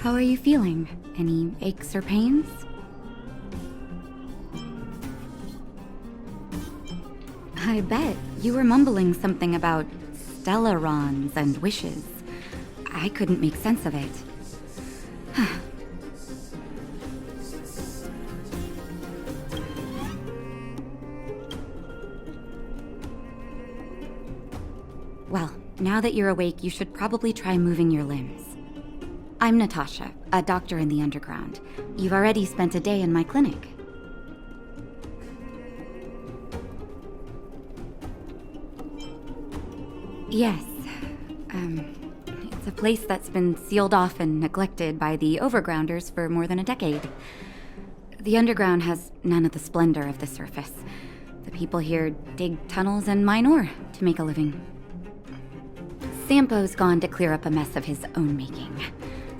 How are you feeling? Any aches or pains? I bet. You were mumbling something about stellarons and wishes. I couldn't make sense of it. Well, now that you're awake, you should probably try moving your limbs. I'm Natasha, a doctor in the underground. You've already spent a day in my clinic. Yes. It's a place that's been sealed off and neglected by the overgrounders for more than a decade. The underground has none of the splendor of the surface. The people here dig tunnels and mine ore to make a living. Sampo's gone to clear up a mess of his own making,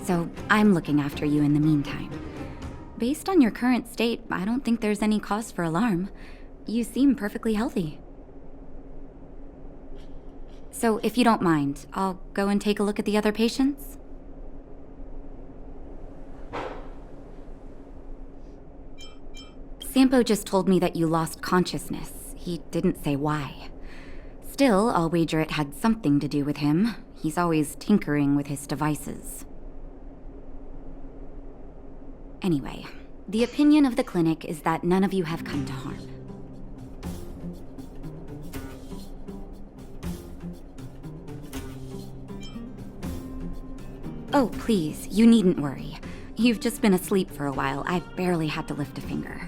so I'm looking after you in the meantime. Based on your current state, I don't think there's any cause for alarm. You seem perfectly healthy. So if you don't mind, I'll go and take a look at the other patients. Sampo just told me that you lost consciousness. He didn't say why. Still, I'll wager it had something to do with him. He's always tinkering with his devices. Anyway, the opinion of the clinic is that none of you have come to harm. Oh, please, you needn't worry. You've just been asleep for a while. I barely had to lift a finger.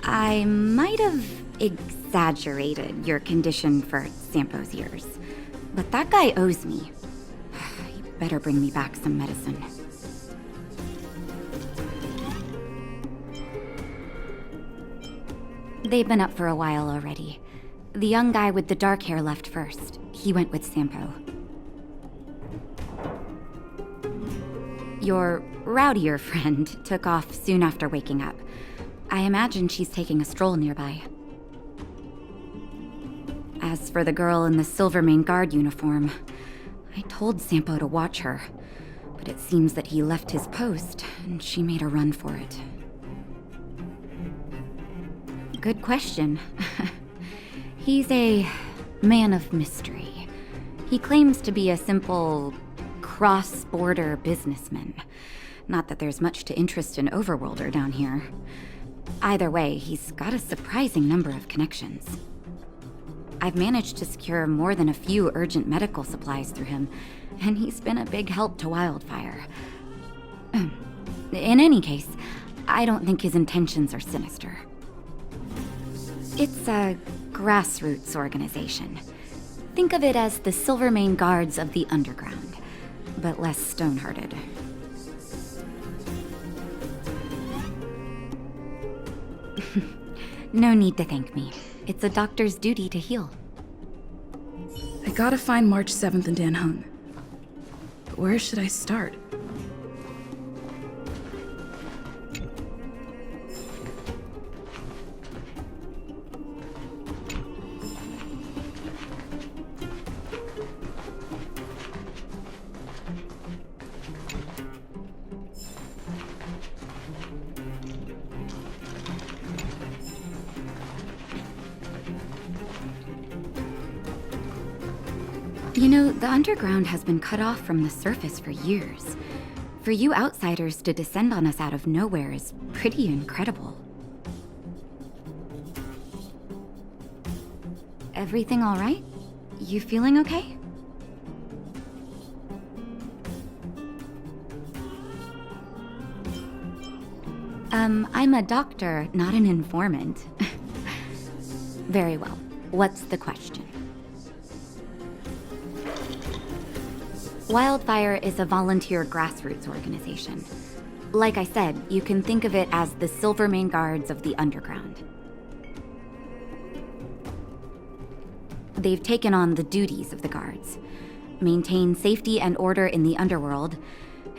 I might have exaggerated your condition for Sampo's ears, but that guy owes me. You better bring me back some medicine. They've been up for a while already. The young guy with the dark hair left first. He went with Sampo. Your rowdier friend took off soon after waking up. I imagine she's taking a stroll nearby. As for the girl in the Silvermane Guard uniform, I told Sampo to watch her, but it seems that he left his post and she made a run for it. Good question. He's a man of mystery. He claims to be a simple cross-border businessman. Not that there's much to interest an overworlder down here. Either way, he's got a surprising number of connections. I've managed to secure more than a few urgent medical supplies through him, and he's been a big help to Wildfire. In any case, I don't think his intentions are sinister. It's a grassroots organization. Think of it as the Silvermane Guards of the Underground, but less stone-hearted. No need to thank me. It's a doctor's duty to heal. I gotta find March 7th and Dan Hung. But where should I start? You know, the underground has been cut off from the surface for years. For you outsiders to descend on us out of nowhere is pretty incredible. Everything all right? You feeling okay? I'm a doctor, not an informant. Very well. What's the question? Wildfire is a volunteer grassroots organization. Like I said, you can think of it as the Silvermane Guards of the Underground. They've taken on the duties of the guards, maintain safety and order in the underworld,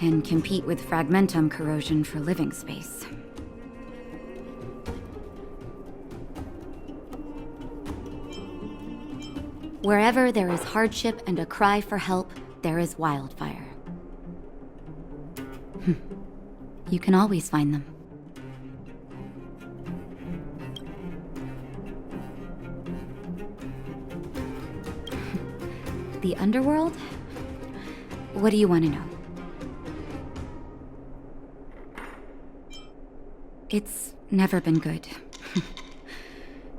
and compete with fragmentum corrosion for living space. Wherever there is hardship and a cry for help, there is Wildfire. You can always find them. The underworld? What do you want to know? It's never been good.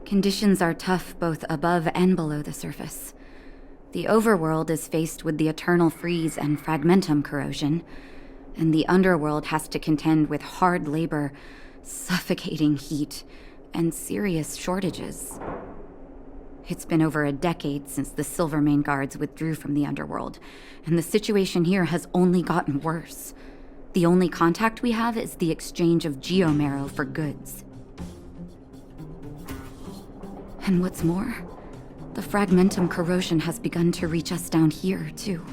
Conditions are tough both above and below the surface. The overworld is faced with the eternal freeze and fragmentum corrosion, and the underworld has to contend with hard labor, suffocating heat, and serious shortages. It's been over a decade since the Silvermane guards withdrew from the underworld, and the situation here has only gotten worse. The only contact we have is the exchange of geomarrow for goods. And what's more, the fragmentum corrosion has begun to reach us down here, too.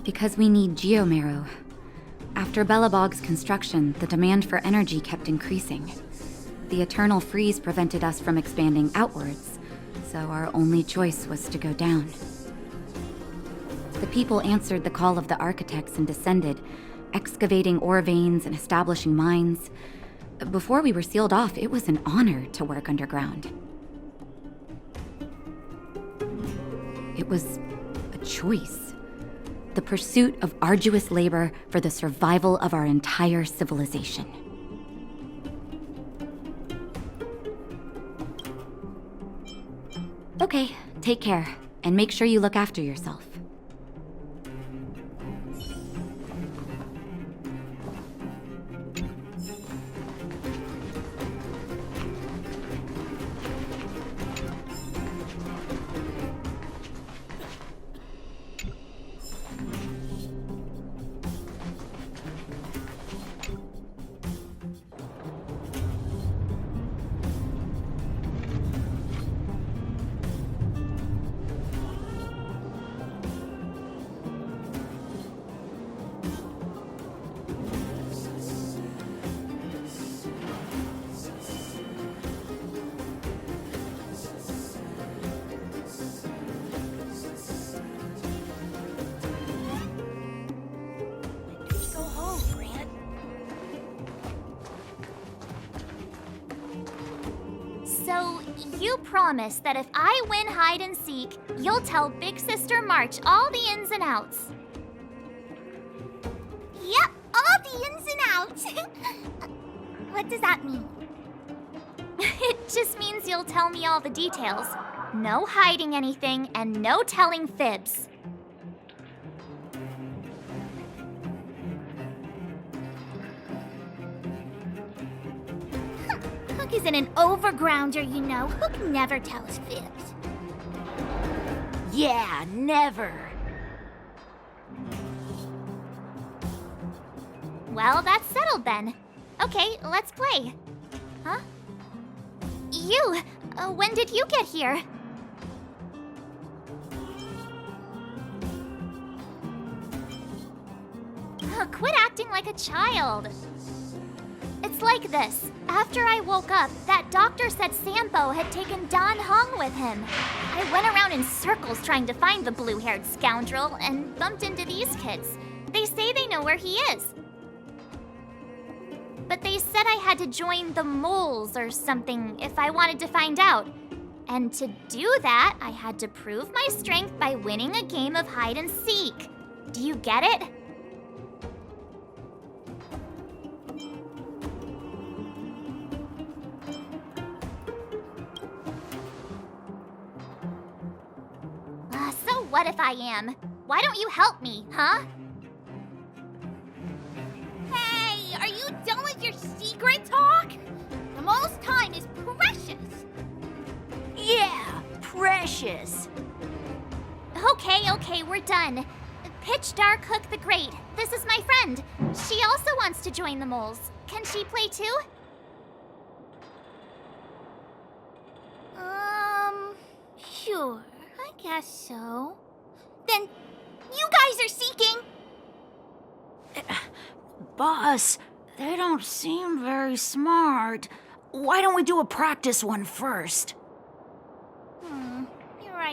Because we need geomarrow. After Belobog's construction, the demand for energy kept increasing. The eternal freeze prevented us from expanding outwards, so our only choice was to go down. The people answered the call of the architects and descended, excavating ore veins and establishing mines. Before we were sealed off, it was an honor to work underground. It was a choice. The pursuit of arduous labor for the survival of our entire civilization. Okay, take care, and make sure you look after yourself. So, you promise that if I win hide and seek, you'll tell Big Sister March all the ins and outs. Yep, all the ins and outs. What does that mean? It just means you'll tell me all the details. No hiding anything and no telling fibs. Hook isn't an overgrounder, you know. Hook never tells fibs. Yeah, never. Well, that's settled then. Okay, let's play. Huh? You! When did you get here? Quit acting like a child. It's like this. After I woke up, that doctor said Sampo had taken Don Hong with him. I went around in circles trying to find the blue-haired scoundrel and bumped into these kids. They say they know where he is. But they said I had to join the moles or something if I wanted to find out. And to do that, I had to prove my strength by winning a game of hide and seek. Do you get it? So what if I am? Why don't you help me, huh? Hey, are you done with your secret talk? The most time is precious. Yeah, precious. Okay, we're done. Pitch Dark Hook the Great. This is my friend. She also wants to join the moles. Can she play too? Sure. I guess so. Then, you guys are seeking! Boss, they don't seem very smart. Why don't we do a practice one first?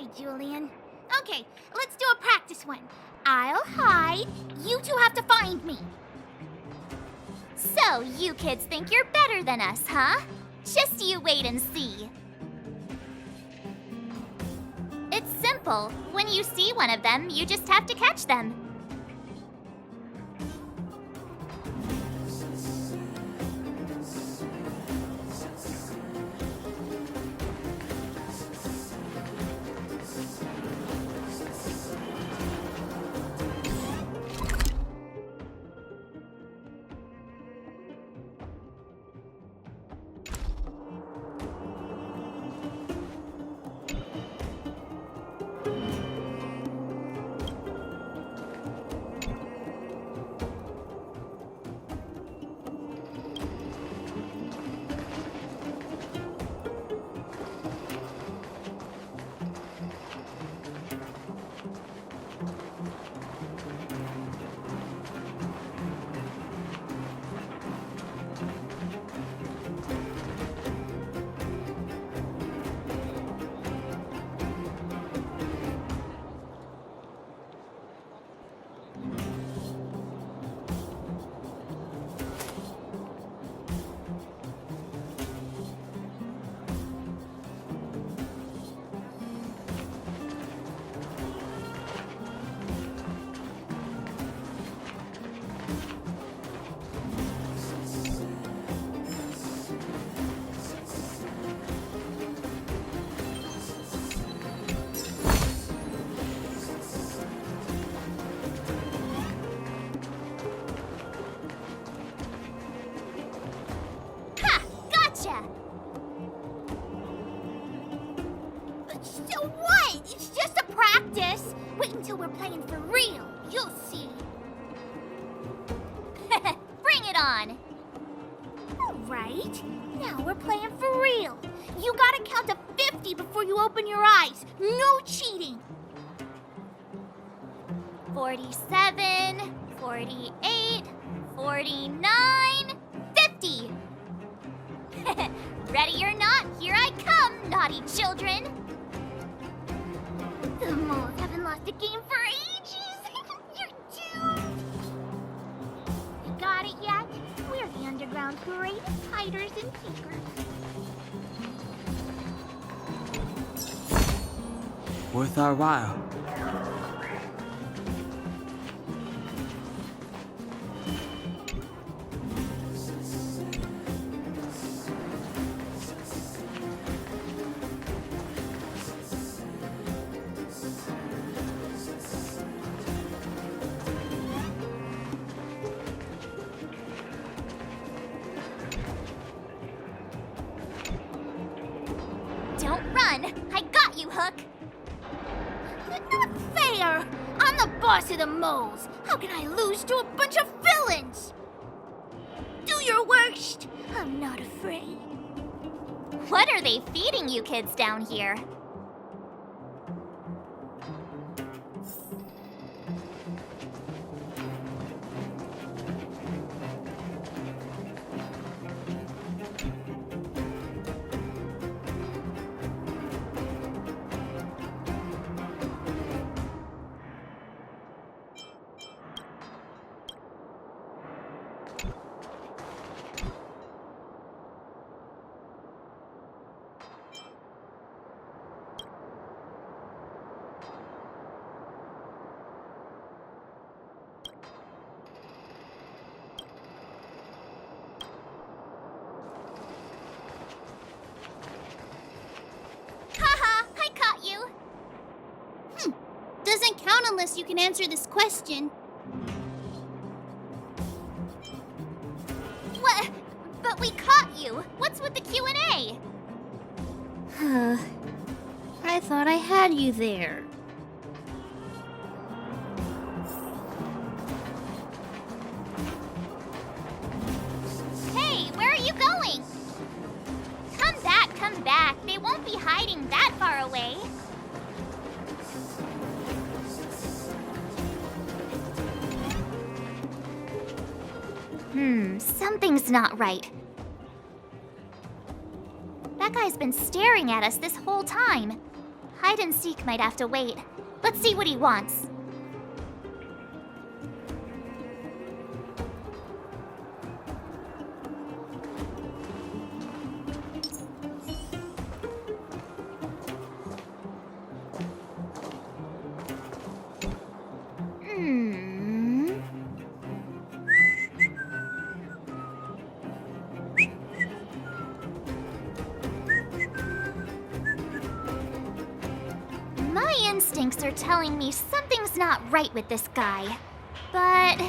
right, Julian. Okay, let's do a practice one. I'll hide. You two have to find me. So, you kids think you're better than us, huh? Just you wait and see. It's simple. When you see one of them, you just have to catch them. So what? It's just a practice. Wait until we're playing for real. You'll see. Bring it on. All right. Now we're playing for real. You gotta count to 50 before you open your eyes. No cheating. 47, 48, 49, 50. Ready or not, here I come, naughty children. The moles haven't lost a game for ages. You're doomed. You got it yet? We're the underground's greatest hiders and seekers. Worth our while. Don't run! I got you, Hook! Not fair! I'm the boss of the moles! How can I lose to a bunch of villains? Do your worst! I'm not afraid. What are they feeding you kids down here? Doesn't count unless you can answer this question. What? But we caught you. What's with the Q&A? I thought I had you there. Hey, where are you going? Come back, come back. They won't be hiding that far away. Something's not right. That guy's been staring at us this whole time. Hide and seek might have to wait. Let's see what he wants. My instincts are telling me something's not right with this guy. But...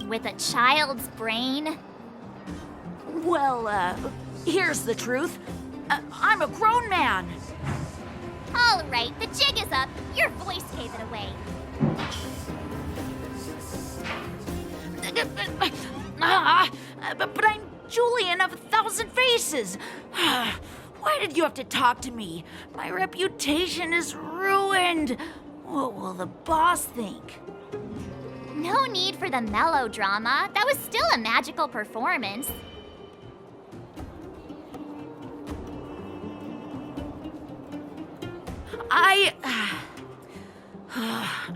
with a child's brain? Well, here's the truth. I'm a grown man. All right, the jig is up. Your voice gave it away. But I'm Julian of 1,000 Faces. Why did you have to talk to me? My reputation is ruined. What will the boss think? No need for the melodrama. That was still a magical performance.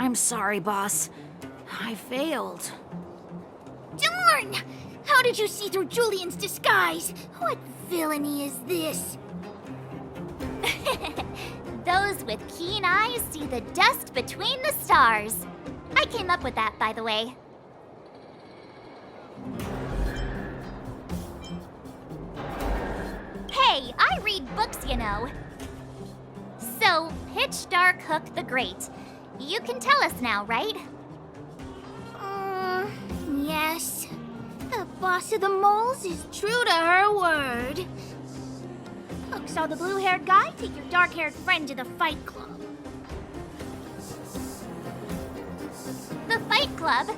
I'm sorry, boss. I failed. Darn! How did you see through Julian's disguise? What villainy is this? Those with keen eyes see the dust between the stars. I came up with that, by the way. Hey, I read books, you know. So, Pitch Dark Hook the Great. You can tell us now, right? Yes. The boss of the moles is true to her word. Hook saw the blue-haired guy take your dark-haired friend to the fight club. The Fight Club?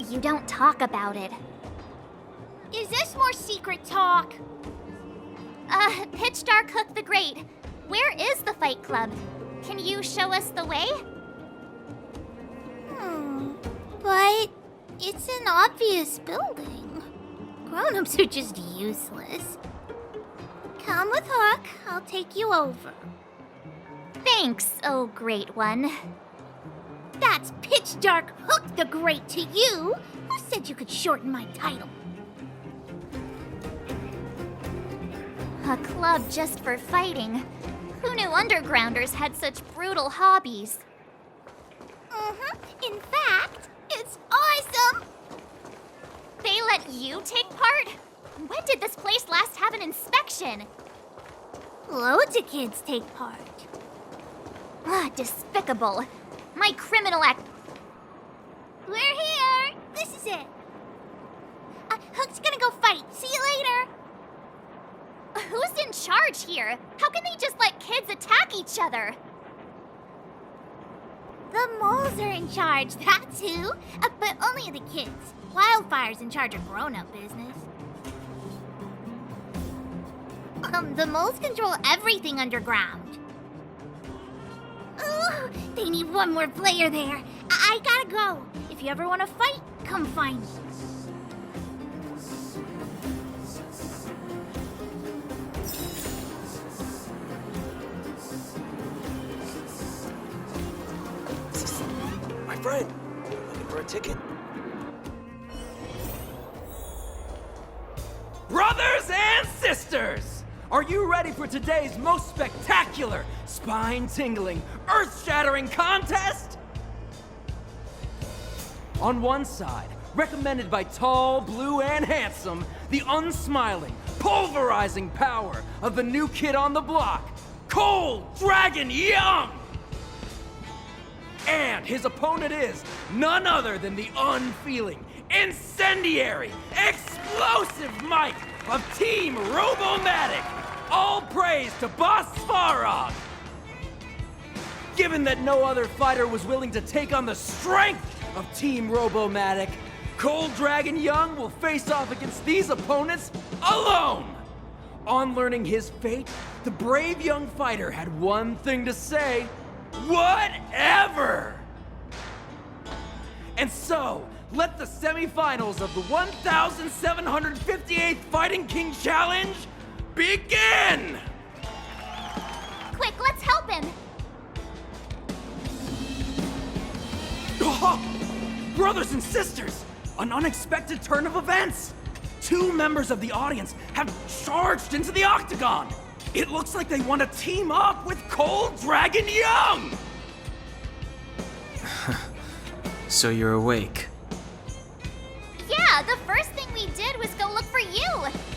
You don't talk about it. Is this more secret talk? Pitch Dark Hook the Great. Where is the Fight Club? Can you show us the way? But it's an obvious building. Grown-ups are just useless. Come with Hook. I'll take you over. Thanks, oh great one. That's Pitch Dark Hook the Great to you. Who said you could shorten my title? A club just for fighting. Who knew undergrounders had such brutal hobbies? In fact, it's awesome. They let you take part? When did this place last have an inspection? Loads of kids take part. Despicable. My criminal act. We're here. This is it. Hook's gonna go fight. See you later. Who's in charge here? How can they just let kids attack each other? The moles are in charge, that's who. But only the kids. Wildfire's in charge of grown-up business. The moles control everything underground. Ooh, they need one more player there. I gotta go. If you ever want to fight, come find me. My friend, looking for a ticket? Brothers and sisters, are you ready for today's most spectacular, spine-tingling, earth-shattering contest? On one side, recommended by tall, blue, and handsome, the unsmiling, pulverizing power of the new kid on the block, Cold Dragon Young! And his opponent is none other than the unfeeling, incendiary, explosive might of Team Robomatic. All praise to Boss Farog. Given that no other fighter was willing to take on the strength of Team Robomatic, Cold Dragon Young will face off against these opponents alone. On learning his fate, the brave young fighter had one thing to say: whatever! And so, let the semifinals of the 1,758th Fighting King Challenge begin! Quick, let's help him! Oh, brothers and sisters, an unexpected turn of events! 2 members of the audience have charged into the octagon! It looks like they want to team up with Cold Dragon Young! So you're awake. Yeah, the first thing we did was go look for you!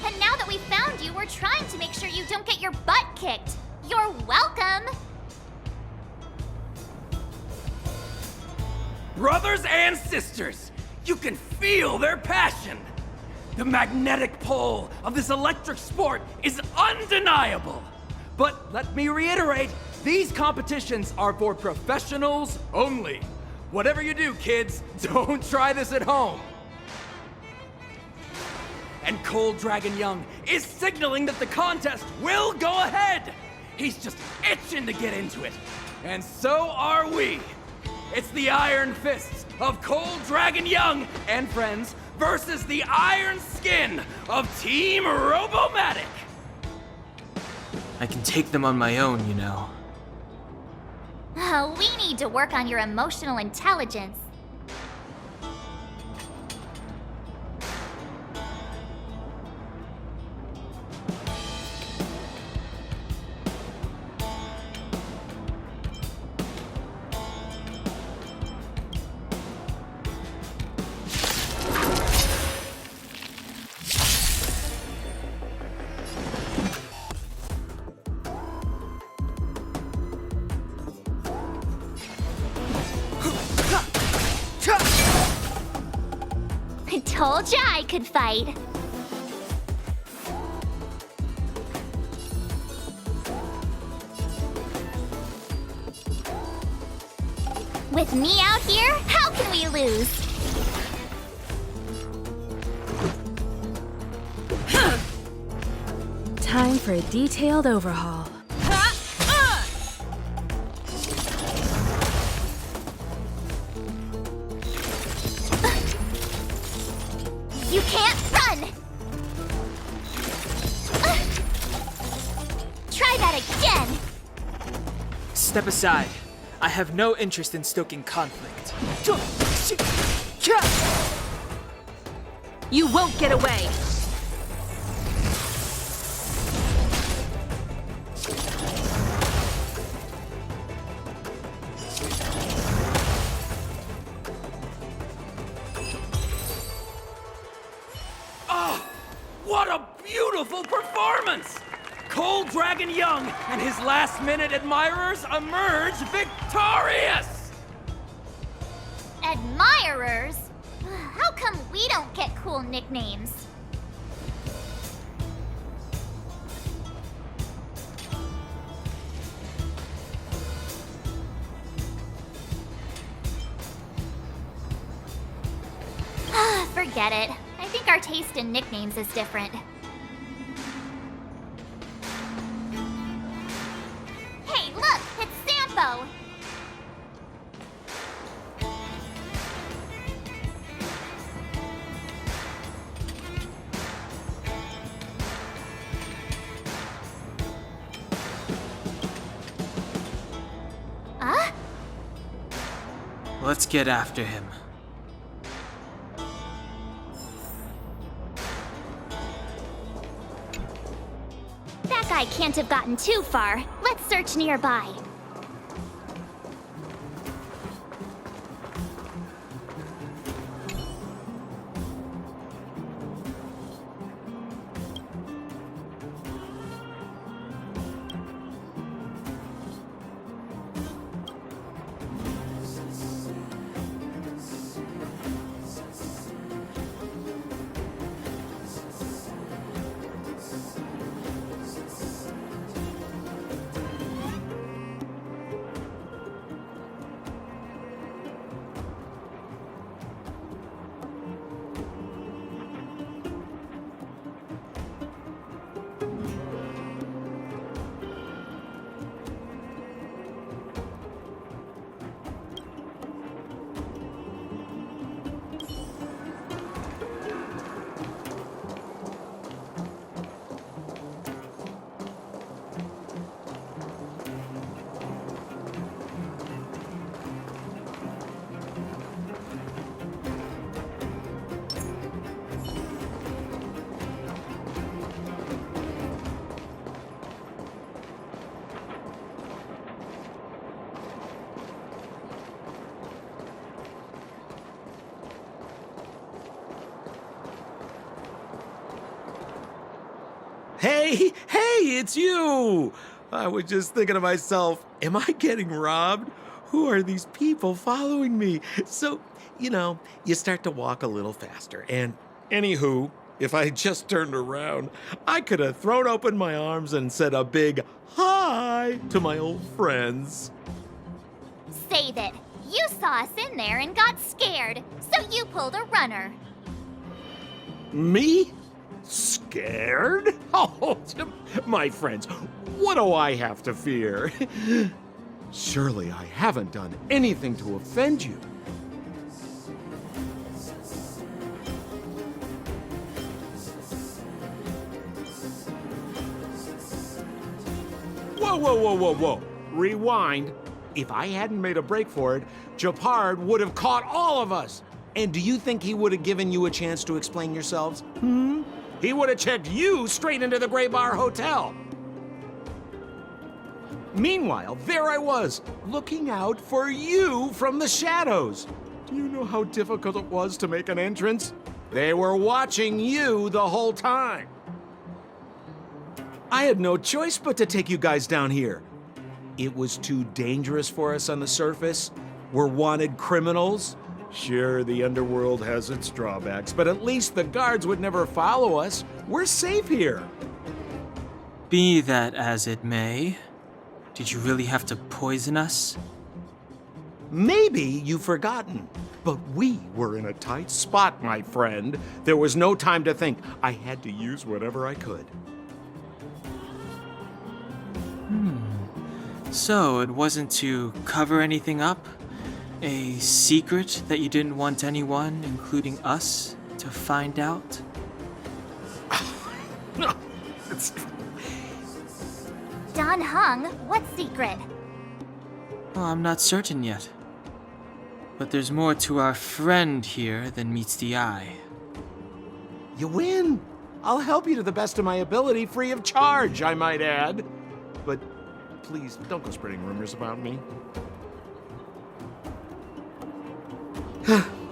And now that we found you, we're trying to make sure you don't get your butt kicked! You're welcome! Brothers and sisters, you can feel their passion! The magnetic pull of this electric sport is undeniable! But let me reiterate, these competitions are for professionals only. Whatever you do, kids, don't try this at home. And Cold Dragon Young is signaling that the contest will go ahead! He's just itching to get into it. And so are we! It's the Iron Fists of Cold Dragon Young and friends versus the Iron Skin of Team Robomatic! I can take them on my own, you know. We need to work on your emotional intelligence. I told ya I could fight. With me out here, how can we lose? Time for a detailed overhaul. You can't run! Try that again! Step aside. I have no interest in stoking conflict. You won't get away! Oh, what a beautiful performance! Cold Dragon Young and his last-minute admirers emerge victorious! Admirers? How come we don't get cool nicknames? Forget it. I think our taste in nicknames is different. Hey, look! It's Sampo! Huh? Let's get after him. That guy can't have gotten too far. Let's search nearby. Hey, it's you! I was just thinking to myself, am I getting robbed? Who are these people following me? So, you start to walk a little faster. And anywho, if I had just turned around, I could have thrown open my arms and said a big hi to my old friends. Save it. You saw us in there and got scared, so you pulled a runner. Me? Scared? Oh, my friends, what do I have to fear? Surely I haven't done anything to offend you. Whoa. Rewind. If I hadn't made a break for it, Japard would have caught all of us. And do you think he would have given you a chance to explain yourselves? He would have checked you straight into the Gray Bar Hotel. Meanwhile, there I was, looking out for you from the shadows. Do you know how difficult it was to make an entrance? They were watching you the whole time. I had no choice but to take you guys down here. It was too dangerous for us on the surface. We're wanted criminals. Sure, the underworld has its drawbacks, but at least the guards would never follow us. We're safe here. Be that as it may, did you really have to poison us? Maybe you've forgotten, but we were in a tight spot, my friend. There was no time to think. I had to use whatever I could. So it wasn't to cover anything up? A secret that you didn't want anyone, including us, to find out? No, it's... Don Hung, what secret? Well, I'm not certain yet. But there's more to our friend here than meets the eye. You win. I'll help you to the best of my ability, free of charge, I might add. But please, don't go spreading rumors about me.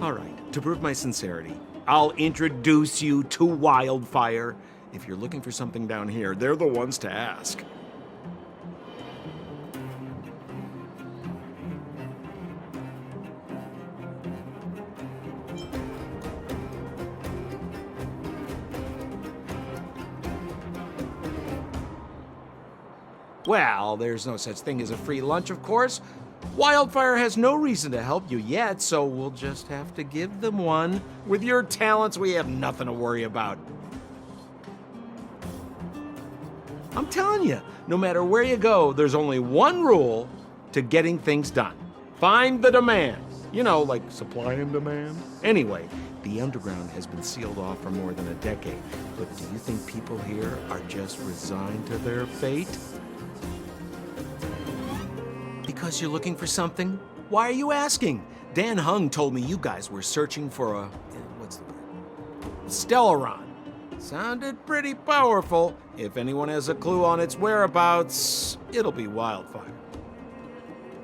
All right, to prove my sincerity, I'll introduce you to Wildfire. If you're looking for something down here, they're the ones to ask. Well, there's no such thing as a free lunch, of course. Wildfire has no reason to help you yet, so we'll just have to give them one. With your talents, we have nothing to worry about. I'm telling you, no matter where you go, there's only one rule to getting things done. Find the demand. You know, like supply and demand. Anyway, the underground has been sealed off for more than a decade. But do you think people here are just resigned to their fate? Because you're looking for something? Why are you asking? Dan Hung told me you guys were searching for a... what's the word? Stellaron. Sounded pretty powerful. If anyone has a clue on its whereabouts, it'll be Wildfire.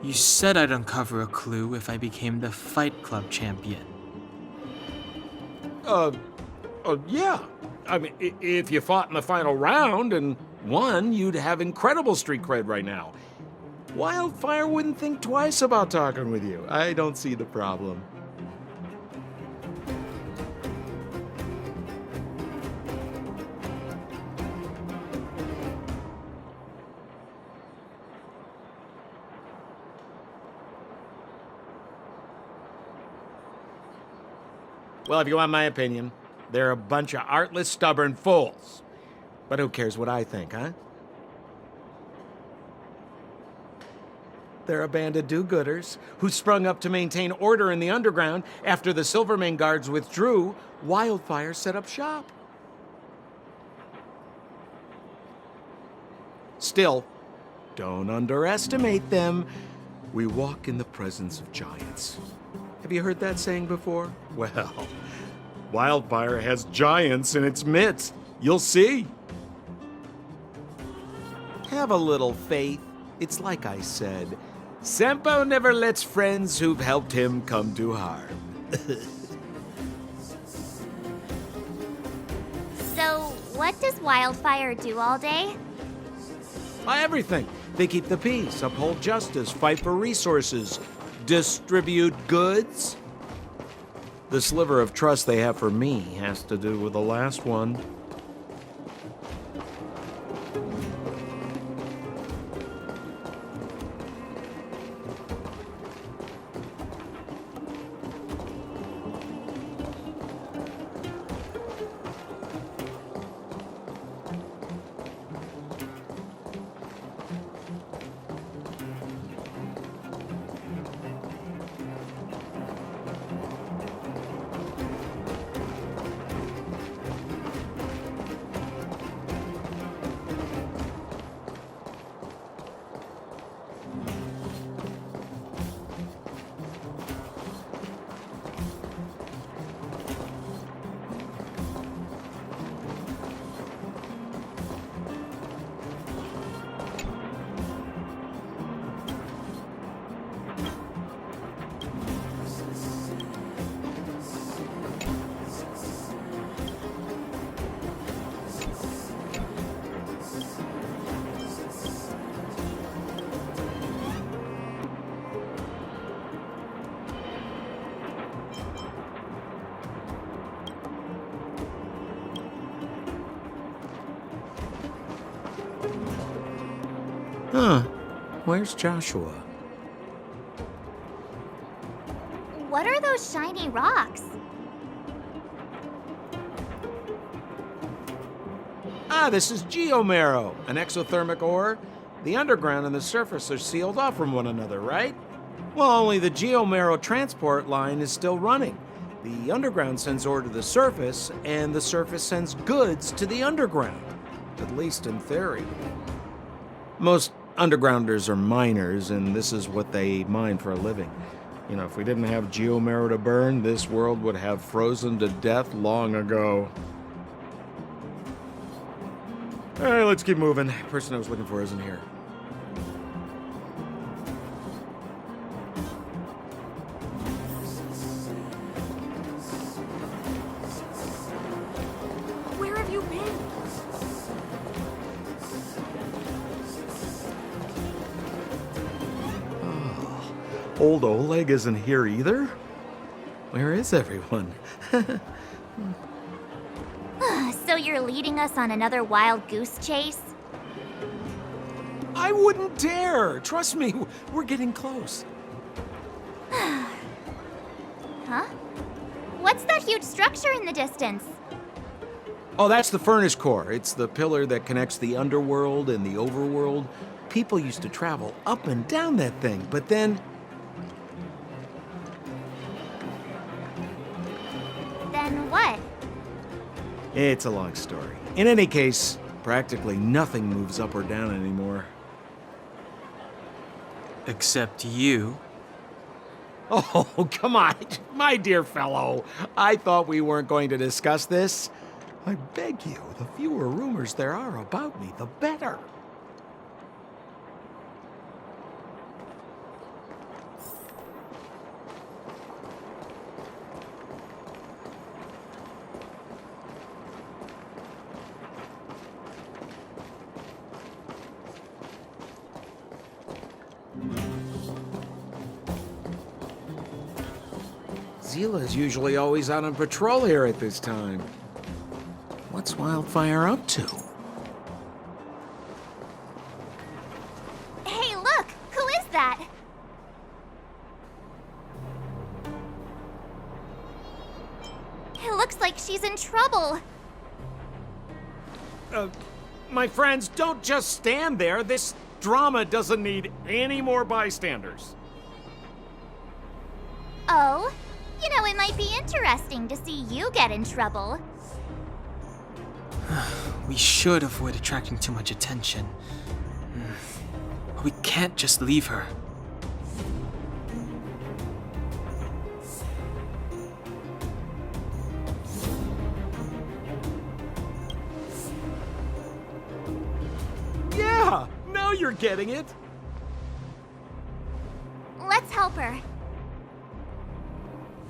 You said I'd uncover a clue if I became the Fight Club champion. Yeah. I mean, if you fought in the final round and won, you'd have incredible street cred right now. Wildfire wouldn't think twice about talking with you. I don't see the problem. Well, if you want my opinion, they're a bunch of artless, stubborn fools. But who cares what I think, huh? They're a band of do-gooders who sprung up to maintain order in the underground. After the Silvermane guards withdrew, Wildfire set up shop. Still, don't underestimate them. We walk in the presence of giants. Have you heard that saying before? Well, Wildfire has giants in its midst. You'll see. Have a little faith. It's like I said, Sampo never lets friends who've helped him come to harm. So So, what does Wildfire do all day? Everything. They keep the peace, uphold justice, fight for resources, distribute goods. The sliver of trust they have for me has to do with the last one. Huh. Where's Joshua? What are those shiny rocks? This is geomarrow, an exothermic ore. The underground and the surface are sealed off from one another, right? Well, only the geomarrow transport line is still running. The underground sends ore to the surface, and the surface sends goods to the underground. At least in theory. Most undergrounders are miners, and this is what they mine for a living. You know, if we didn't have geomarrow to burn, this world would have frozen to death long ago. All right, let's keep moving. The person I was looking for isn't here. Where have you been? Old Oleg isn't here either? Where is everyone? So you're leading us on another wild goose chase? I wouldn't dare! Trust me, we're getting close. Huh? What's that huge structure in the distance? Oh, that's the furnace core. It's the pillar that connects the underworld and the overworld. People used to travel up and down that thing, but then... Then what? It's a long story. In any case, practically nothing moves up or down anymore. Except you. Oh, come on, my dear fellow. I thought we weren't going to discuss this. I beg you, the fewer rumors there are about me, the better. Zila's usually always out on patrol here at this time. What's Wildfire up to? Hey, look! Who is that? It looks like she's in trouble. My friends, don't just stand there. This drama doesn't need any more bystanders. Oh? You know, it might be interesting to see you get in trouble. We should avoid attracting too much attention. But we can't just leave her. Yeah, now you're getting it. Let's help her.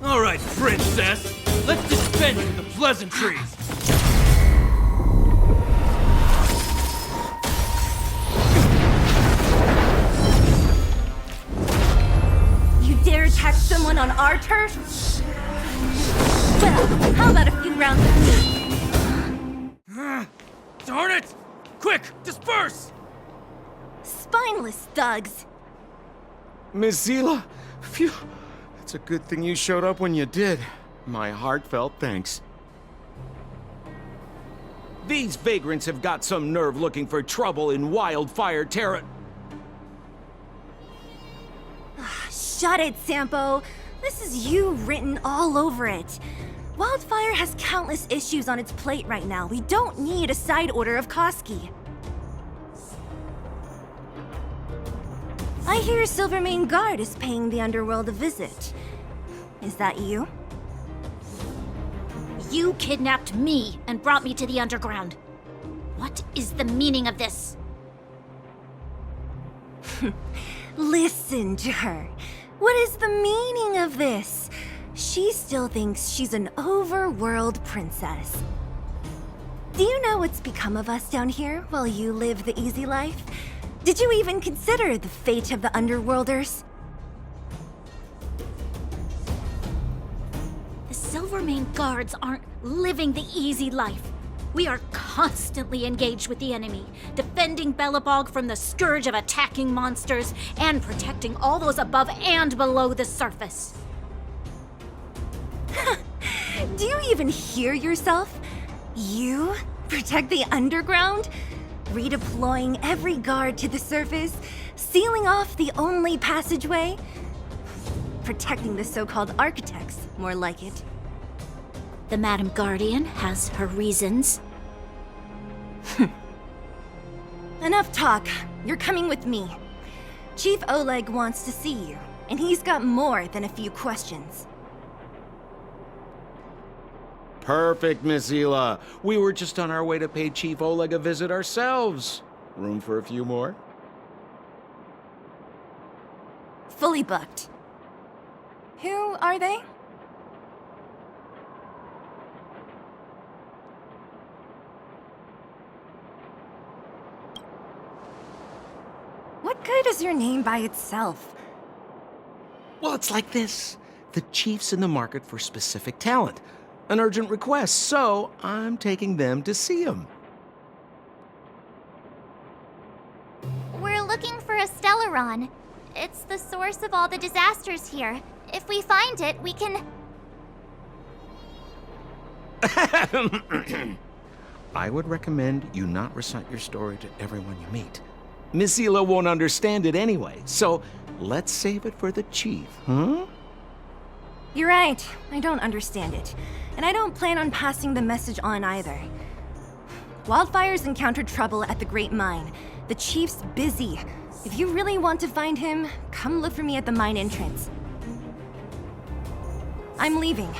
All right, princess. Let's dispense with the pleasantries. protect someone on our turf? Well, how about a few rounds of me? Darn it! Quick, disperse! Spineless thugs. Miss Zila, phew. It's a good thing you showed up when you did. My heartfelt thanks. These vagrants have got some nerve looking for trouble in Wildfire Terra. Shut it, Sampo. This is you written all over it. Wildfire has countless issues on its plate right now. We don't need a side order of Koski. I hear Silvermane Guard is paying the underworld a visit. Is that you? You kidnapped me and brought me to the underground. What is the meaning of this? Listen to her. What is the meaning of this? She still thinks she's an overworld princess. Do you know what's become of us down here while you live the easy life? Did you even consider the fate of the underworlders? The Silvermane Guards aren't living the easy life. We are constantly engaged with the enemy, defending Belobog from the scourge of attacking monsters and protecting all those above and below the surface. Do you even hear yourself? You protect the underground? Redeploying every guard to the surface? Sealing off the only passageway? Protecting the so-called architects, more like it. The Madam Guardian has her reasons. Enough talk. You're coming with me. Chief Oleg wants to see you, and he's got more than a few questions. Perfect, Miss Zila. We were just on our way to pay Chief Oleg a visit ourselves. Room for a few more? Fully booked. Who are they? What good is your name by itself? Well, it's like this. The chief's in the market for specific talent. An urgent request, so I'm taking them to see him. We're looking for a Stellaron. It's the source of all the disasters here. If we find it, we can... I would recommend you not recite your story to everyone you meet. Miss Zila won't understand it anyway, so let's save it for the chief, huh? You're right. I don't understand it. And I don't plan on passing the message on either. Wildfire's encountered trouble at the Great Mine. The chief's busy. If you really want to find him, come look for me at the mine entrance. I'm leaving.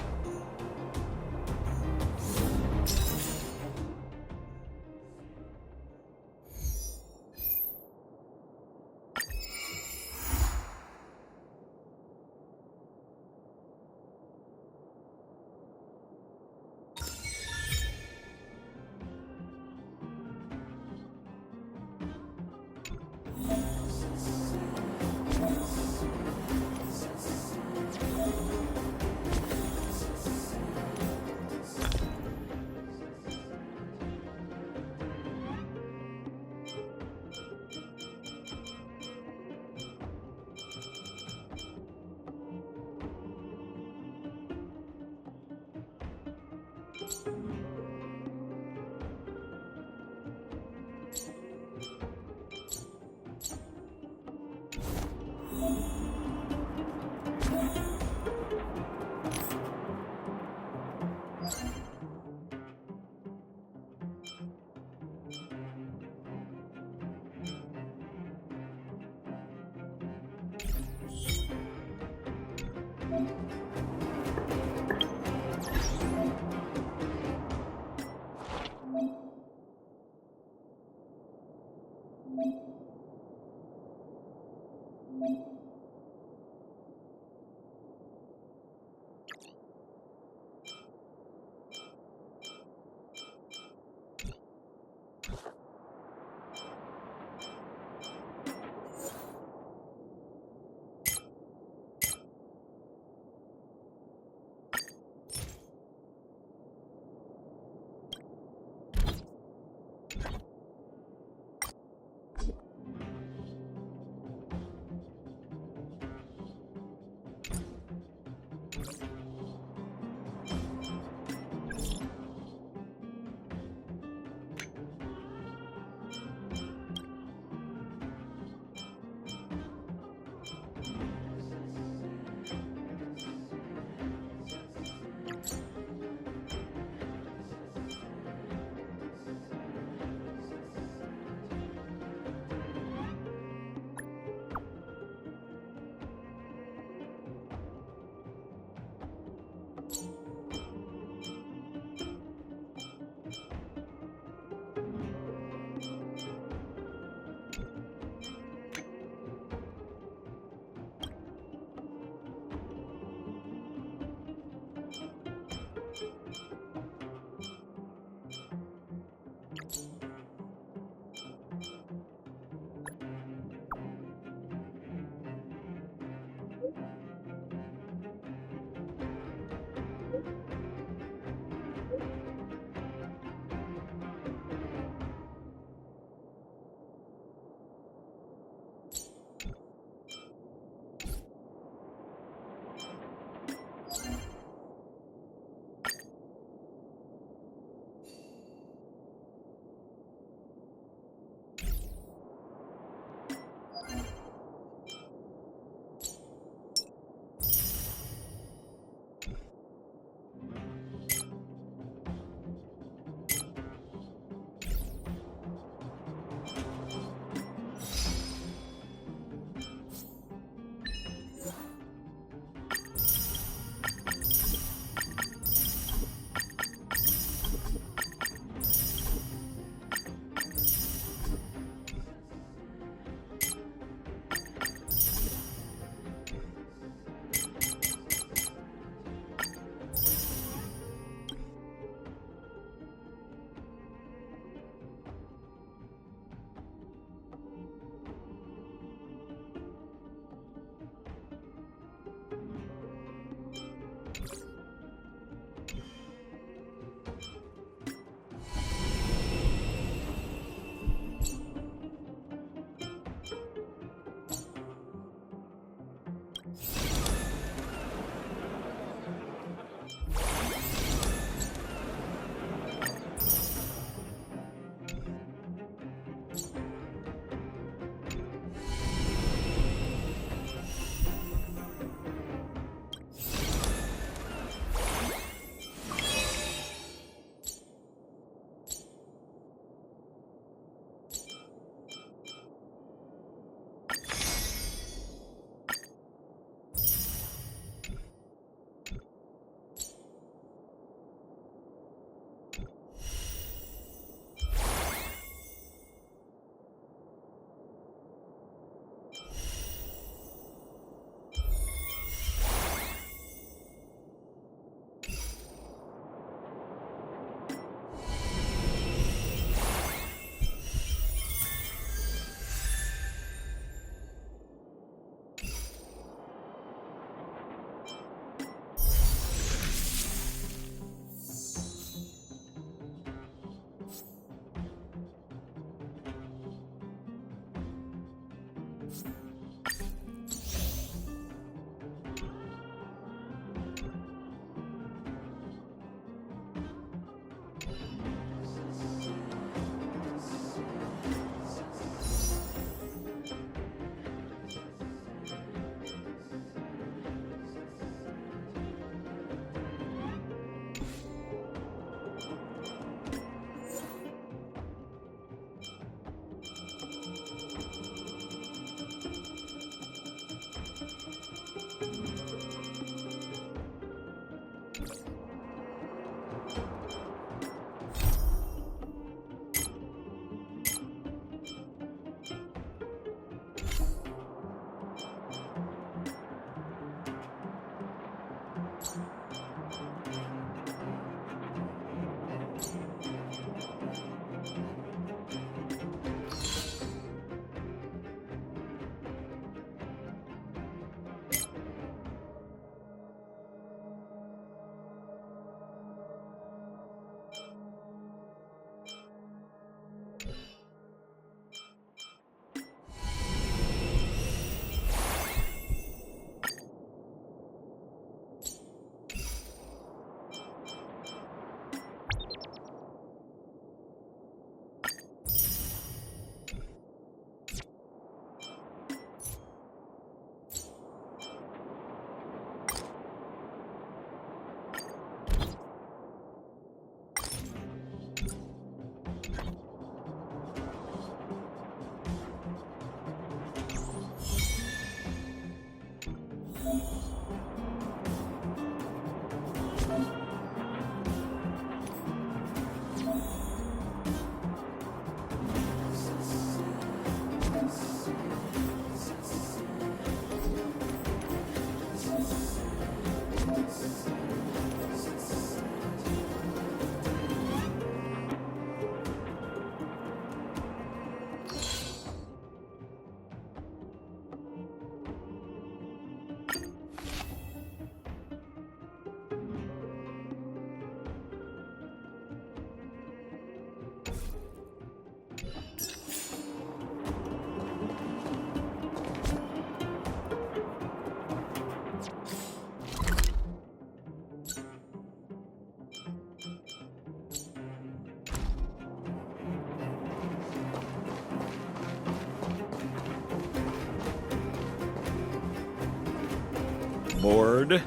Bored?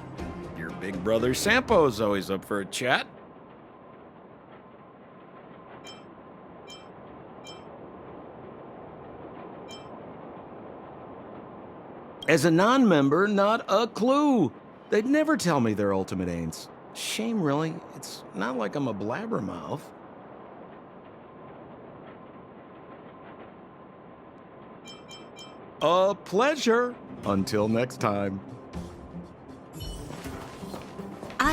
Your big brother Sampo's always up for a chat. As a non-member, not a clue. They'd never tell me their ultimate aims. Shame, really. It's not like I'm a blabbermouth. A pleasure. Until next time.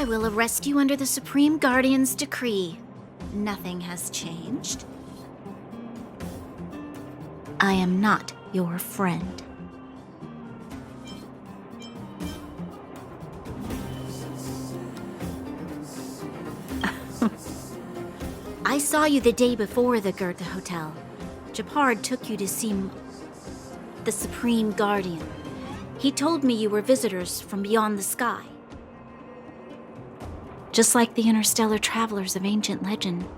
I will arrest you under the Supreme Guardian's decree. Nothing has changed. I am not your friend. I saw you the day before the Goethe Hotel. Japard took you to see the Supreme Guardian. He told me you were visitors from beyond the sky. Just like the interstellar travelers of ancient legend.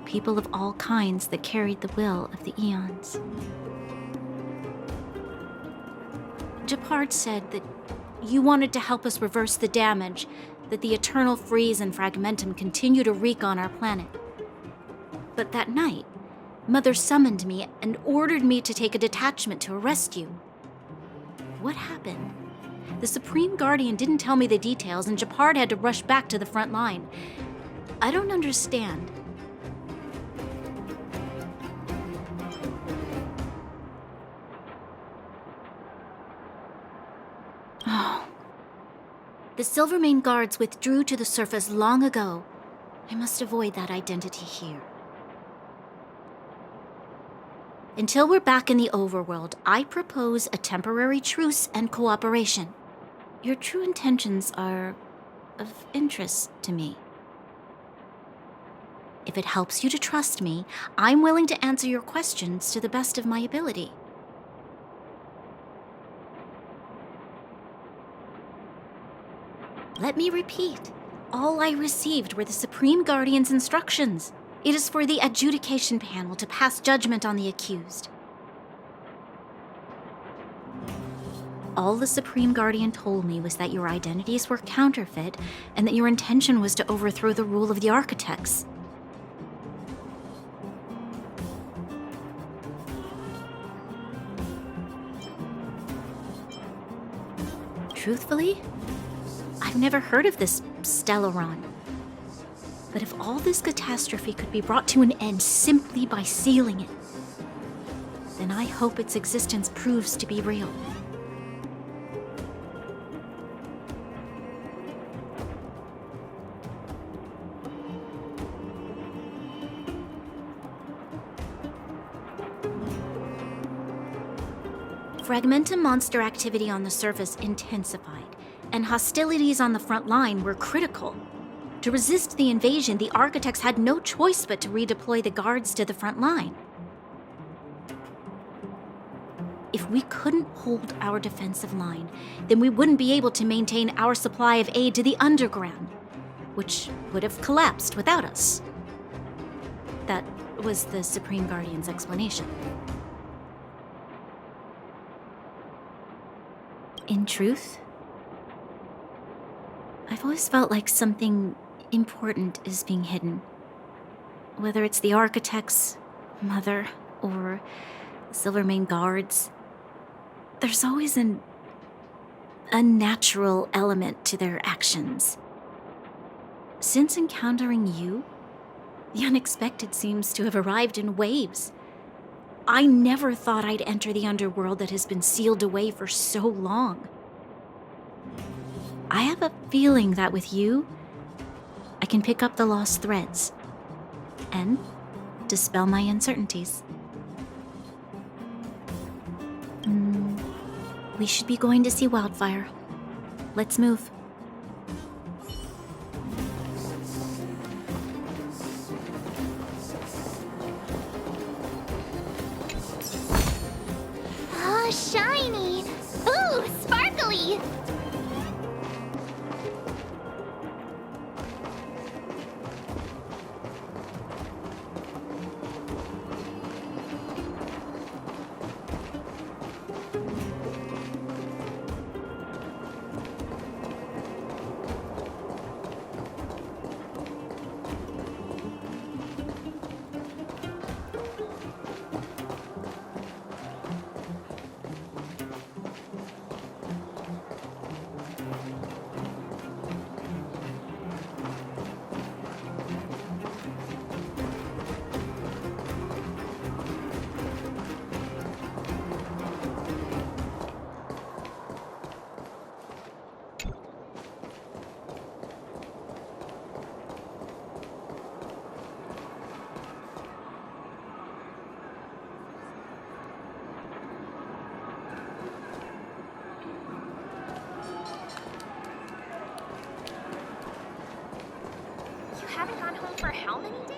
People of all kinds that carried the will of the eons. Japard said that you wanted to help us reverse the damage that the eternal freeze and fragmentum continue to wreak on our planet. But that night, Mother summoned me and ordered me to take a detachment to arrest you. What happened? The Supreme Guardian didn't tell me the details, and Japard had to rush back to the front line. I don't understand. Oh. The Silvermane guards withdrew to the surface long ago. I must avoid that identity here. Until we're back in the overworld, I propose a temporary truce and cooperation. Your true intentions are of interest to me. If it helps you to trust me, I'm willing to answer your questions to the best of my ability. Let me repeat. All I received were the Supreme Guardian's instructions. It is for the adjudication panel to pass judgment on the accused. All the Supreme Guardian told me was that your identities were counterfeit and that your intention was to overthrow the rule of the architects. Truthfully, I've never heard of this Stellaron. But if all this catastrophe could be brought to an end simply by sealing it, then I hope its existence proves to be real. Fragmentum monster activity on the surface intensified, and hostilities on the front line were critical. To resist the invasion, the architects had no choice but to redeploy the guards to the front line. If we couldn't hold our defensive line, then we wouldn't be able to maintain our supply of aid to the underground, which would have collapsed without us. That was the Supreme Guardian's explanation. In truth, I've always felt like something important is being hidden. Whether it's the architects, Mother, or Silvermane guards, there's always an unnatural element to their actions. Since encountering you, the unexpected seems to have arrived in waves. I never thought I'd enter the underworld that has been sealed away for so long. I have a feeling that with you, I can pick up the lost threads and dispel my uncertainties. We should be going to see Wildfire. Let's move. Oh, shiny! Ooh, sparkly! Haven't gone home for how many days?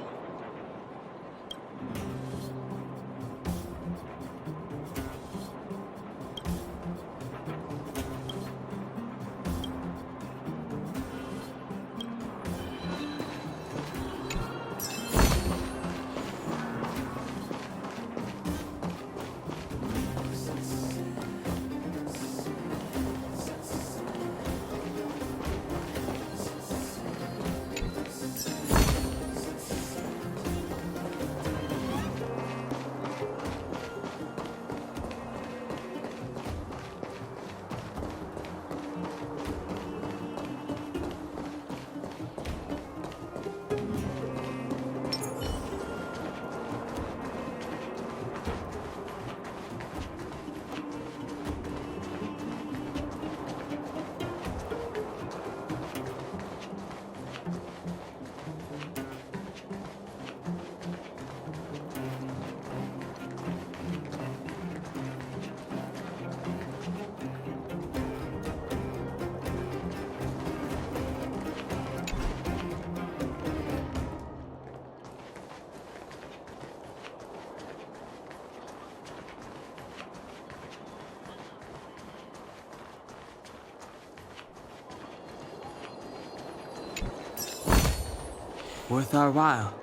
Worth our while.